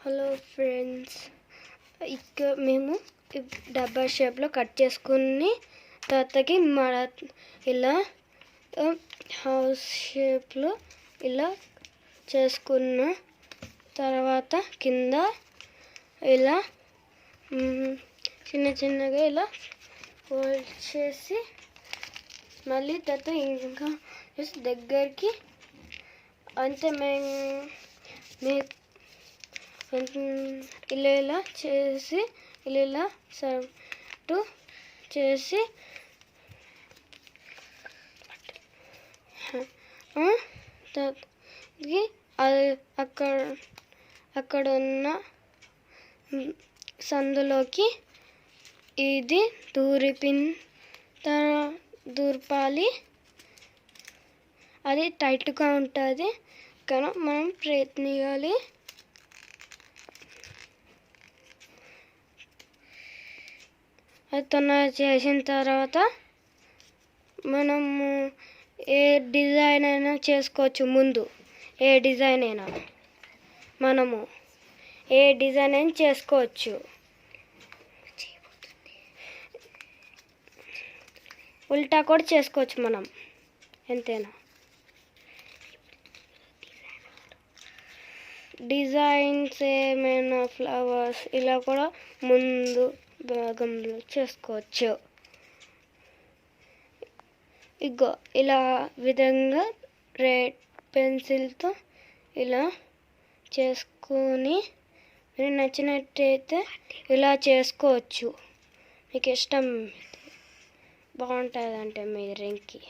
Hello friends, ఇక్కడ మేము డబ్బా షేప్లో కట్ చేసుకుని తర్వాతకి ఇలా హౌస్ షేప్లో ఇలా చేసుకున్న తర్వాత కింద ఇలా చిన్న చిన్నగా ఇలా ఫోల్డ్ చేసి మళ్ళీ తర్వాత ఇంకా దగ్గరికి అంతే ఇలా ఇలా చేసి ఇలా సర్టు చేసి అక్కడ ఉన్న సందులోకి ఇది దూర్పాలి. అది టైట్గా ఉంటుంది కానీ మనం ప్రయత్నించాలి. అది తొందరగా చేసిన తర్వాత మనము ఏ డిజైన్ అయినా చేసుకోవచ్చు. ముందు ఏ డిజైన్ అయినా మనము ఏ డిజైన్ అయినా చేసుకోవచ్చు. ఉల్టా కూడా చేసుకోవచ్చు మనం ఎంతైనా. డిజైన్స్ ఏమైనా ఫ్లవర్స్ ఇలా కూడా ముందు భాగంలో చేసుకోవచ్చు. ఇగో ఇలా విధంగా రెడ్ పెన్సిల్తో ఇలా చేసుకొని మీరు నచ్చినట్టయితే ఇలా చేసుకోవచ్చు. మీకు ఇష్టం బాగుంటుంది అంటే మీ రింగ్కి.